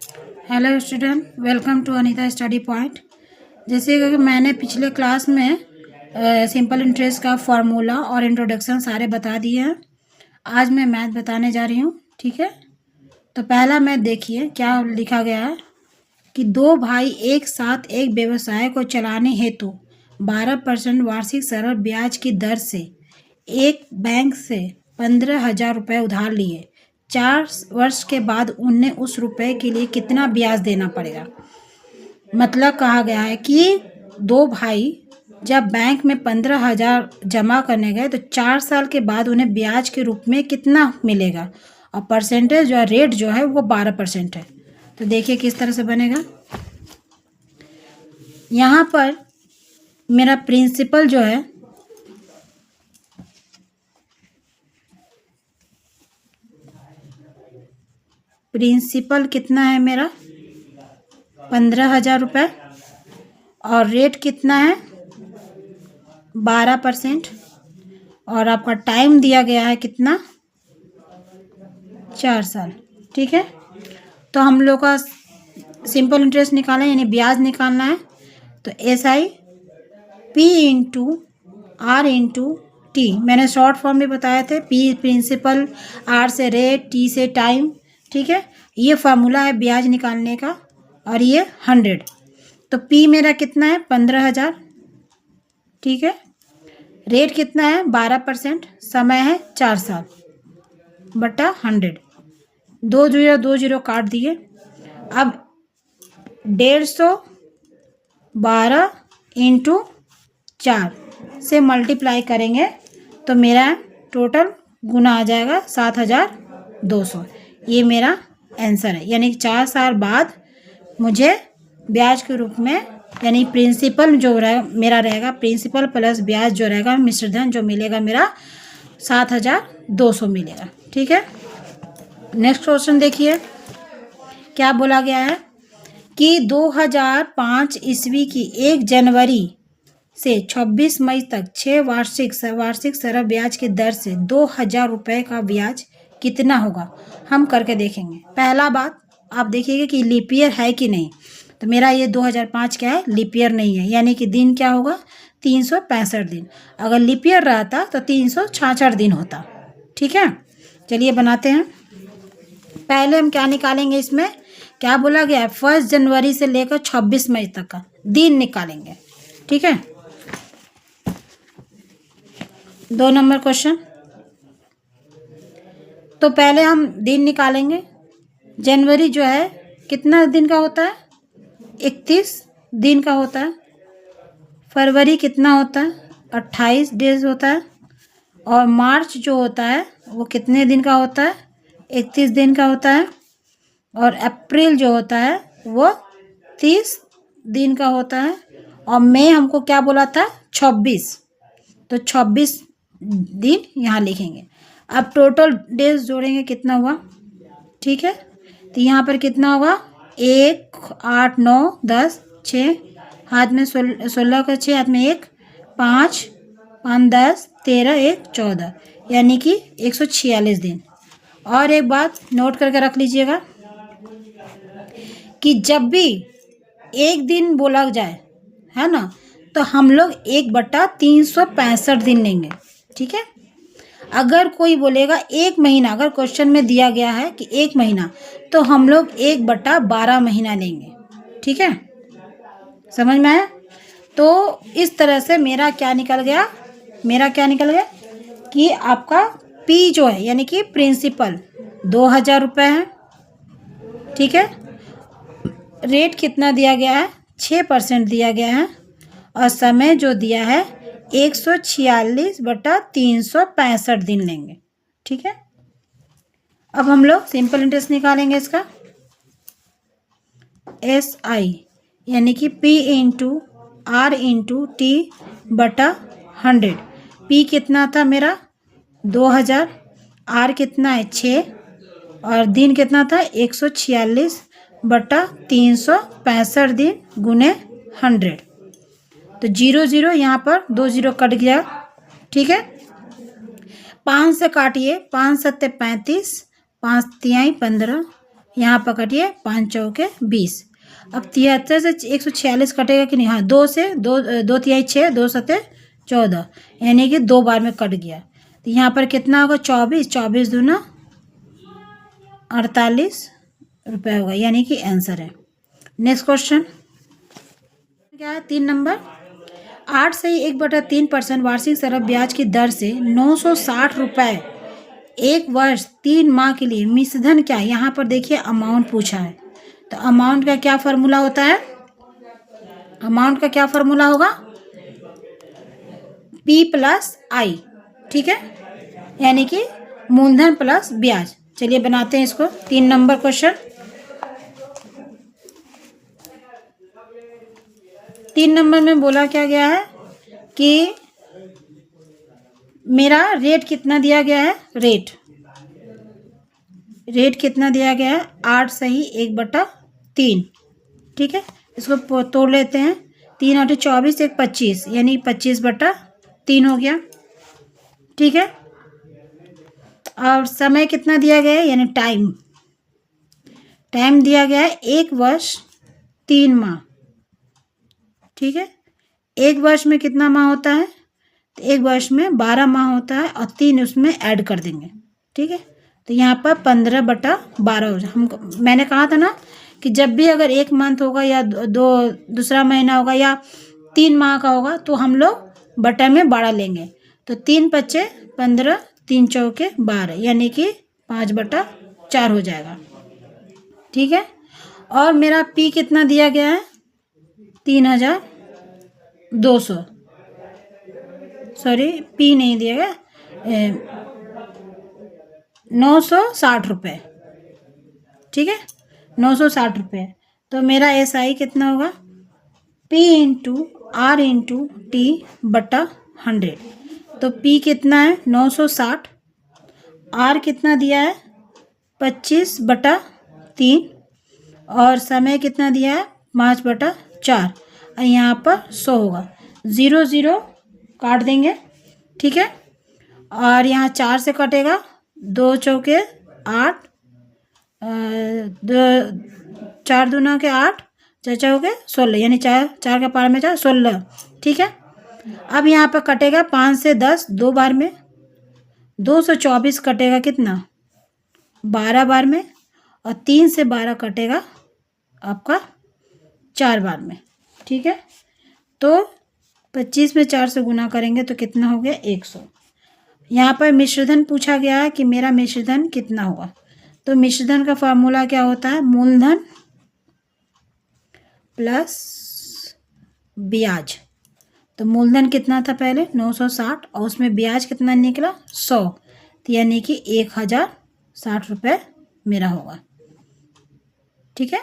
Hello student, welcome to Anita study point. जैसे कि मैंने पिछले क्लास में सिंपल इंटरेस्ट का फार्मूला और इंट्रोडक्शन सारे बता दिए हैं। आज मैं मैथ बताने जा रही हूँ, ठीक है। तो पहला मैथ देखिए क्या लिखा गया है कि दो भाई एक साथ एक व्यवसाय को चलाने हेतु 12% वार्षिक सरल ब्याज की दर से एक बैंक से 15,000 रुपये उधार लिए। 4 वर्ष के बाद उन्हें उस रुपए के लिए कितना ब्याज देना पड़ेगा। मतलब कहा गया है कि दो भाई जब बैंक में 15,000 जमा करने गए तो 4 साल के बाद उन्हें ब्याज के रूप में कितना मिलेगा, और परसेंटेज जो है, रेट जो है वो 12% है। तो देखिए किस तरह से बनेगा। यहाँ पर मेरा प्रिंसिपल जो है प्रिंसिपल कितना है मेरा 15,000 रुपये, और रेट कितना है 12%, और आपका टाइम दिया गया है कितना 4 साल, ठीक है। तो हम लोग का सिंपल इंटरेस्ट निकालना है, यानी ब्याज निकालना है। तो SI P into R into T, मैंने शॉर्ट फॉर्म में बताए थे। P प्रिंसिपल, R से रेट, T से टाइम, ठीक है। ये फार्मूला है ब्याज निकालने का, और ये 100। तो P मेरा कितना है 15,000, ठीक है। रेट कितना है 12%, समय है 4 साल बटा 100। 2 जीरो 2 जीरो काट दिए। अब 150 12 इंटू 4 से मल्टीप्लाई करेंगे तो मेरा टोटल गुना आ जाएगा 7,200। ये मेरा आंसर है। यानी 4 साल बाद मुझे ब्याज के रूप में, यानी प्रिंसिपल जो मेरा रहेगा, प्रिंसिपल प्लस ब्याज जो रहेगा, मिश्रधन जो मिलेगा मेरा 7,200 मिलेगा, ठीक है। नेक्स्ट क्वेश्चन देखिए क्या बोला गया है कि 2005 ईस्वी की 1 जनवरी से 26 मई तक 6 वार्षिक सरल ब्याज की दर से 2,000 रुपये का ब्याज कितना होगा। हम करके देखेंगे। पहला बात आप देखिएगा कि लीप ईयर है कि नहीं। तो मेरा ये 2005 क्या है, लीप ईयर नहीं है, यानी कि दिन क्या होगा 365 दिन। अगर लीप ईयर रहता तो 366 दिन होता, ठीक है। चलिए बनाते हैं। पहले हम क्या निकालेंगे, इसमें क्या बोला गया है 1 जनवरी से लेकर 26 मई तक का दिन निकालेंगे, ठीक है। 2 नंबर क्वेश्चन। तो पहले हम दिन निकालेंगे। जनवरी जो है कितना दिन का होता है 31 दिन का होता है। फरवरी कितना होता है 28 डेज होता है। और मार्च जो होता है वो कितने दिन का होता है 31 दिन का होता है। और अप्रैल जो होता है वो 30 दिन का होता है। और मई हमको क्या बोला था 26, तो 26 दिन यहाँ लिखेंगे। अब टोटल डेज जोड़ेंगे कितना हुआ, ठीक है। तो यहाँ पर कितना होगा 1 8 9 10 6, हाथ में 16 का 6, हाथ में 1 5 5 10 13 1 14, यानी कि 146 दिन। और एक बात नोट करके रख लीजिएगा कि जब भी एक दिन बोला जाए, है ना, तो हम लोग 1/365 दिन लेंगे, ठीक है। अगर कोई बोलेगा 1 महीना, अगर क्वेश्चन में दिया गया है कि 1 महीना, तो हम लोग 1/12 महीना लेंगे, ठीक है। समझ में आया। तो इस तरह से मेरा क्या निकल गया कि आपका P जो है, यानी कि प्रिंसिपल 2,000 रुपये है, ठीक है। रेट कितना दिया गया है 6% दिया गया है। और समय जो दिया है 146/365 दिन लेंगे, ठीक है। अब हम लोग सिंपल इंटरेस्ट निकालेंगे इसका। SI यानी कि P into R into T बटा 100। P कितना था मेरा 2,000, R कितना है 6, और दिन कितना था 146/365 दिन गुने 100। तो 0 0 यहाँ पर 2 0 कट गया, ठीक है। 5 से काटिए, 5 7 35, 5 तिहाई 15, यहाँ पर कटिए 5 चौके 20। अब 73 से 146 कटेगा कि नहीं? हाँ, 2 से 2 तिहाई 6, 2 सते 14, यानी कि 2 बार में कट गया। तो यहाँ पर कितना होगा? 24, 24 दूना 48 रुपये होगा, यानी कि आंसर है। नेक्स्ट क्वेश्चन क्या है? 3 नंबर। 8 से 1/3% वार्षिक सरल ब्याज की दर से 960 रुपये 1 वर्ष 3 माह के लिए मिश्रधन क्या है? यहाँ पर देखिए अमाउंट पूछा है, तो अमाउंट का क्या फॉर्मूला होता है? अमाउंट का क्या फॉर्मूला होगा? P प्लस I, ठीक है, यानी कि मूलधन प्लस ब्याज। चलिए बनाते हैं इसको। 3 नंबर क्वेश्चन। 3 नंबर में बोला क्या गया है कि मेरा रेट कितना दिया गया है? रेट कितना दिया गया है? 8 सही 1/3, ठीक है। इसको तोड़ लेते हैं। 3 8 24, 1 25, यानी 25/3 हो गया, ठीक है। और समय कितना दिया गया है? यानी टाइम दिया गया है 1 वर्ष 3 माह, ठीक है। 1 वर्ष में कितना माह होता है? तो 1 वर्ष में 12 माह होता है और 3 उसमें ऐड कर देंगे, ठीक है। तो यहाँ पर 15/12 हो जाए। हमको मैंने कहा था ना कि जब भी अगर 1 मंथ होगा या दूसरा महीना होगा या 3 माह का होगा तो हम लोग बटा में 12 लेंगे। तो 3 पच्चे 15, 3 चौके 12, यानी कि 5/4 हो जाएगा, ठीक है। और मेरा P कितना दिया गया है? 3200, सॉरी P नहीं दिया गया, 960 रुपये, ठीक है, 960 रुपये। तो मेरा SI कितना होगा? P into R into T बटा 100। तो P कितना है? 960। R कितना दिया है? 25/3। और समय कितना दिया है? 5/4। और यहाँ पर 100 होगा। 0 0 काट देंगे, ठीक है। और यहाँ 4 से कटेगा, 2 चौके 8, 4 दूना के 8, 4 चौके 16, यानी 4 के पार में 4 16, ठीक है। अब यहाँ पर कटेगा 5 से 10 2 बार में, 224 कटेगा कितना? 12 बार में। और 3 से 12 कटेगा आपका 4 बार में, ठीक है। तो 25 में 4 से गुना करेंगे तो कितना हो गया? 100। यहाँ पर मिश्रधन पूछा गया है कि मेरा मिश्रधन कितना होगा। तो मिश्रधन का फार्मूला क्या होता है? मूलधन प्लस ब्याज। तो मूलधन कितना था पहले? 960, और उसमें ब्याज कितना निकला? 100, तो यानी कि 1060 रुपये मेरा होगा, ठीक है।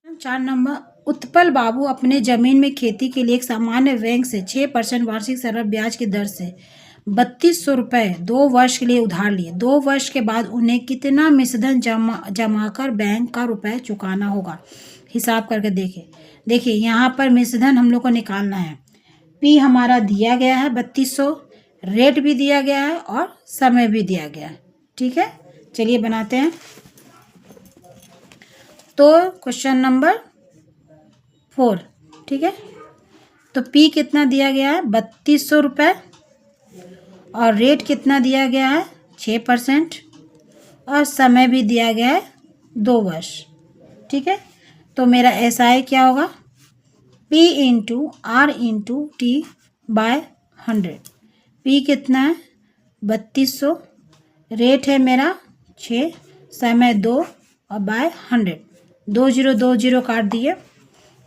4 नंबर। उत्पल बाबू अपने जमीन में खेती के लिए एक सामान्य बैंक से 6% वार्षिक सरल ब्याज की दर से 3200 रुपये 2 वर्ष के लिए उधार लिए। 2 वर्ष के बाद उन्हें कितना मिश्रधन जमा कर बैंक का रुपये चुकाना होगा? हिसाब करके देखिए यहाँ पर मिश्रधन हम लोग को निकालना है। P हमारा दिया गया है 3200, रेट भी दिया गया है और समय भी दिया गया है, ठीक है। चलिए बनाते हैं। तो क्वेश्चन नंबर 4, ठीक है। तो P कितना दिया गया है? 3200 रुपये, और रेट कितना दिया गया है? 6%, और समय भी दिया गया है 2 वर्ष, ठीक है। तो मेरा SI क्या होगा? P into R into T by 100। P कितना है? 3200, रेट है मेरा 6, समय 2, और बाय 100। 2 0 2 0 काट दिए।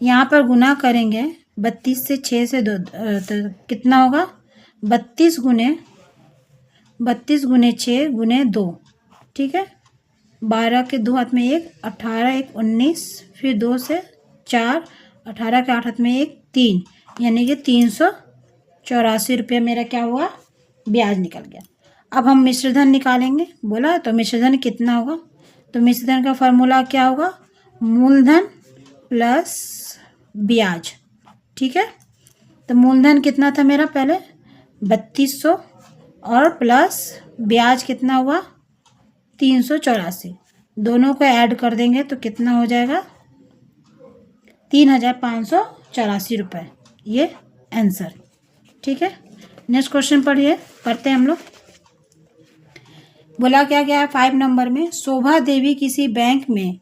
यहाँ पर गुना करेंगे 32 से 6 से 2, तो कितना होगा? 32 गुने 6 गुने 2, ठीक है। 12 के 2 हाथ में 1, 18 1 19, फिर 2 से 4, 18 के 8 हाथ में 1 3, यानी कि 384 रुपये मेरा क्या हुआ? ब्याज निकल गया। अब हम मिश्रधन निकालेंगे बोला, तो मिश्रधन कितना होगा? तो मिश्रधन का फॉर्मूला क्या होगा? मूलधन प्लस ब्याज, ठीक है। तो मूलधन कितना था मेरा पहले? 3200, और प्लस ब्याज कितना हुआ? 384। दोनों को ऐड कर देंगे तो कितना हो जाएगा 3,584 रुपये, ये आंसर। ठीक है, नेक्स्ट क्वेश्चन पढ़ते हैं हम लोग। बोला क्या गया है 5 नंबर में, शोभा देवी किसी बैंक में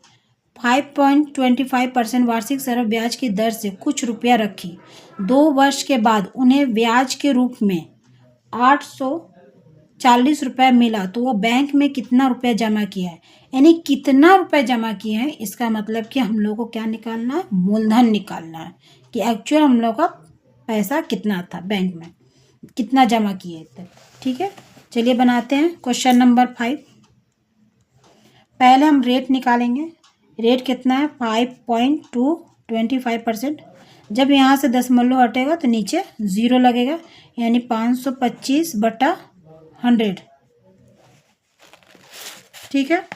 5.25% वार्षिक सरल ब्याज की दर से कुछ रुपया रखी। 2 वर्ष के बाद उन्हें ब्याज के रूप में 840 रुपये मिला, तो वो बैंक में कितना रुपया जमा किया है, यानी कितना रुपये जमा किए हैं। इसका मतलब कि हम लोग को क्या निकालना है, मूलधन निकालना है कि एक्चुअल हम लोग का पैसा कितना था, बैंक में कितना जमा किए थे। ठीक है, चलिए बनाते हैं क्वेश्चन नंबर 5। पहले हम रेट निकालेंगे। रेट कितना है 5.25%। जब यहाँ से दशमलव हटेगा तो नीचे 0 लगेगा, यानी 525/100। ठीक है,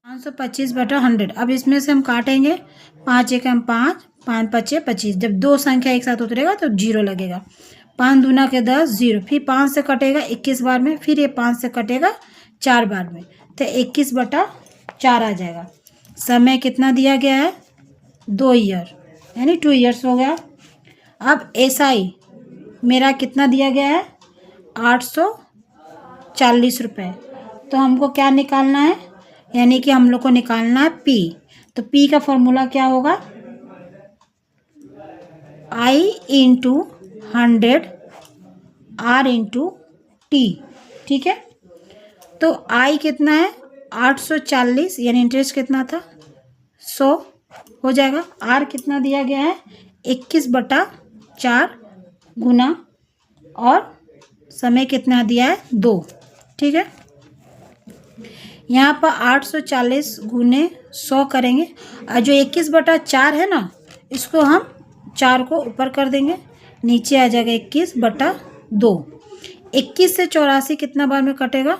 525/100। अब इसमें से हम काटेंगे, 5 एकम 5, 5 पचे 25। जब दो संख्या एक साथ उतरेगा तो 0 लगेगा। 5 दूना के 10, 0। फिर 5 से कटेगा 21 बार में, फिर ये 5 से कटेगा 4 बार में, तो 21/4 आ जाएगा। समय कितना दिया गया है 2 ईयर, यानी 2 ईयर्स हो गया। अब एसआई मेरा कितना दिया गया है 840 रुपये। तो हमको क्या निकालना है, यानी कि हम लोग को निकालना है पी। तो पी का फॉर्मूला क्या होगा, I × 100 R × T। ठीक है, तो I कितना है 840, यानी इंटरेस्ट कितना था 100 हो जाएगा। R कितना दिया गया है 21/4 गुना, और समय कितना दिया है 2। ठीक है, यहाँ पर 840 गुने 100 करेंगे, और जो 21/4 है ना, इसको हम 4 को ऊपर कर देंगे, नीचे आ जाएगा 21/2। 21 से 84 कितना बार में कटेगा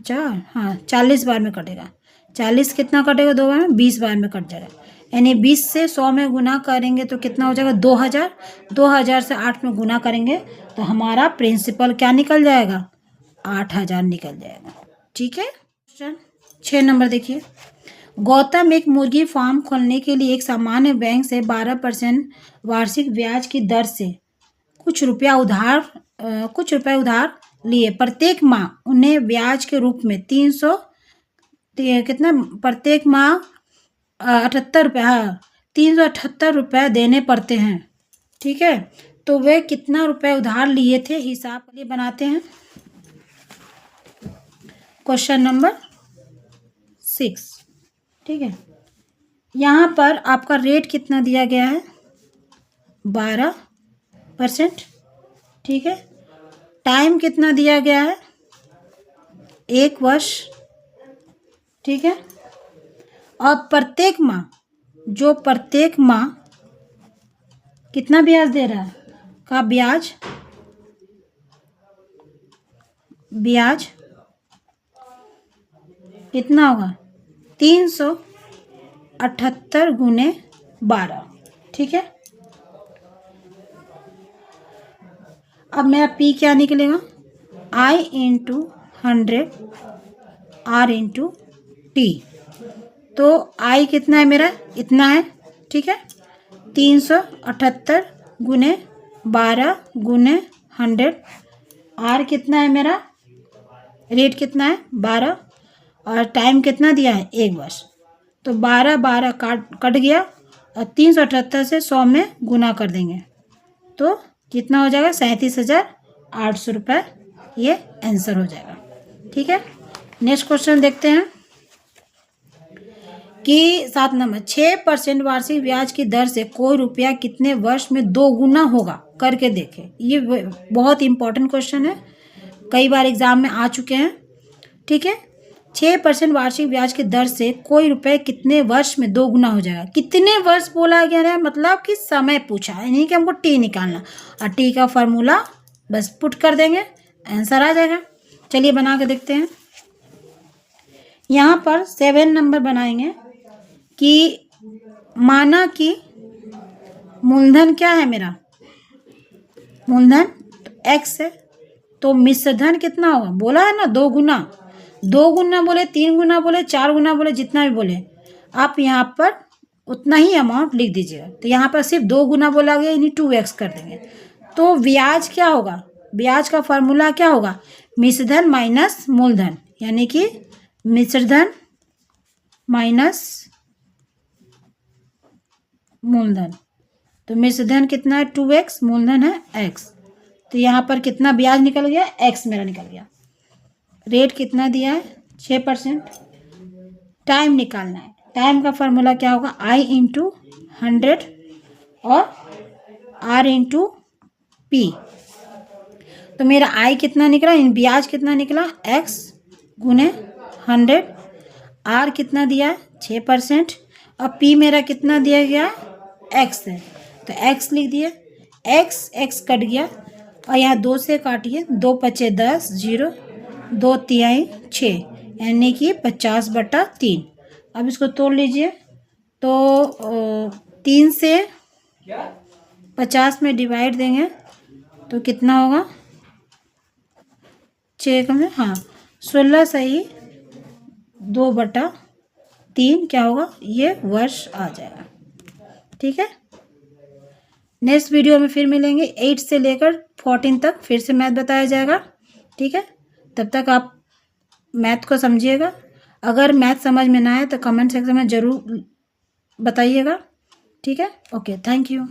40 बार में कटेगा। 40 कितना कटेगा 2 बार में, 20 बार में कट जाएगा, यानी 20 से 100 में गुना करेंगे तो कितना हो जाएगा 2000। 2000 से 8 में गुना करेंगे तो हमारा प्रिंसिपल क्या निकल जाएगा 8000 निकल जाएगा। ठीक है, क्वेश्चन 6 नंबर देखिए। गौतम एक मुर्गी फार्म खोलने के लिए एक सामान्य बैंक से 12% वार्षिक ब्याज की दर से कुछ रुपया उधार लिए। प्रत्येक माह उन्हें ब्याज के रूप में 300 कितना प्रत्येक माह 78 रुपये, 378 रुपये देने पड़ते हैं। ठीक है, तो वे कितना रुपये उधार लिए थे, हिसाब के लिए बनाते हैं। Question number 6। ठीक है, यहाँ पर आपका रेट कितना दिया गया है 12%। ठीक है, टाइम कितना दिया गया है 1 वर्ष। ठीक है, और प्रत्येक माह कितना ब्याज दे रहा है का ब्याज कितना होगा 378 गुने 12। ठीक है, अब मेरा पी क्या निकलेगा I × 100 R × T। तो I कितना है मेरा इतना है। ठीक है, 378 गुने 12 गुने 100। R कितना है मेरा, रेट कितना है 12, और टाइम कितना दिया है 1 वर्ष। तो 12 कट गया, और 378 से 100 में गुना कर देंगे तो कितना हो जाएगा 37,800 रुपये, ये आंसर हो जाएगा। ठीक है, नेक्स्ट क्वेश्चन देखते हैं कि 7 नंबर 6% वार्षिक ब्याज की दर से कोई रुपया कितने वर्ष में 2 गुना होगा, करके देखें। ये बहुत इंपॉर्टेंट क्वेश्चन है, कई बार एग्जाम में आ चुके हैं। ठीक है, 6% वार्षिक ब्याज की दर से कोई रुपए कितने वर्ष में 2 गुना हो जाएगा। कितने वर्ष बोला गया है, मतलब कि समय पूछा है, नहीं कि हमको टी निकालना, और टी का फॉर्मूला बस पुट कर देंगे, आंसर आ जाएगा। चलिए बना के देखते हैं। यहाँ पर 7 नंबर बनाएंगे कि माना कि मूलधन क्या है मेरा, मूलधन x है, तो मिश्रधन कितना होगा, बोला है ना 2 गुना। 2 गुना बोले, 3 गुना बोले, 4 गुना बोले, जितना भी बोले आप यहाँ पर उतना ही अमाउंट लिख दीजिएगा। तो यहाँ पर सिर्फ 2 गुना बोला गया, यानी 2x कर देंगे। तो ब्याज क्या होगा, ब्याज का फॉर्मूला क्या होगा, मिश्र धन माइनस मूलधन, यानी कि मिश्र धन माइनस मूलधन। तो मिश्र धन कितना है 2x, मूलधन है x। तो यहाँ पर कितना ब्याज निकल गया, x मेरा निकल गया। रेट कितना दिया है 6%। टाइम निकालना है, टाइम का फॉर्मूला क्या होगा, I इंटू 100 और R इंटू P। तो मेरा I कितना निकला, ब्याज कितना निकला, x गुने 100, R कितना दिया है 6% और P मेरा कितना दिया गया x है। तो x लिख दिए, x कट गया और यहाँ 2 से काटिए, 2 पचे 10, 0, 2 तिहाई 6, यानी कि 50/3। अब इसको तोड़ लीजिए, तो 3 से 50 में डिवाइड देंगे तो कितना होगा, 6 में, हाँ 16 सही 2/3 क्या होगा, ये वर्ष आ जाएगा। ठीक है, नेक्स्ट वीडियो में फिर मिलेंगे। 8 से लेकर 14 तक फिर से मैथ बताया जाएगा। ठीक है, तब तक आप मैथ को समझिएगा। अगर मैथ समझ में ना आए तो कमेंट सेक्शन में ज़रूर बताइएगा। ठीक है, ओके, थैंक यू।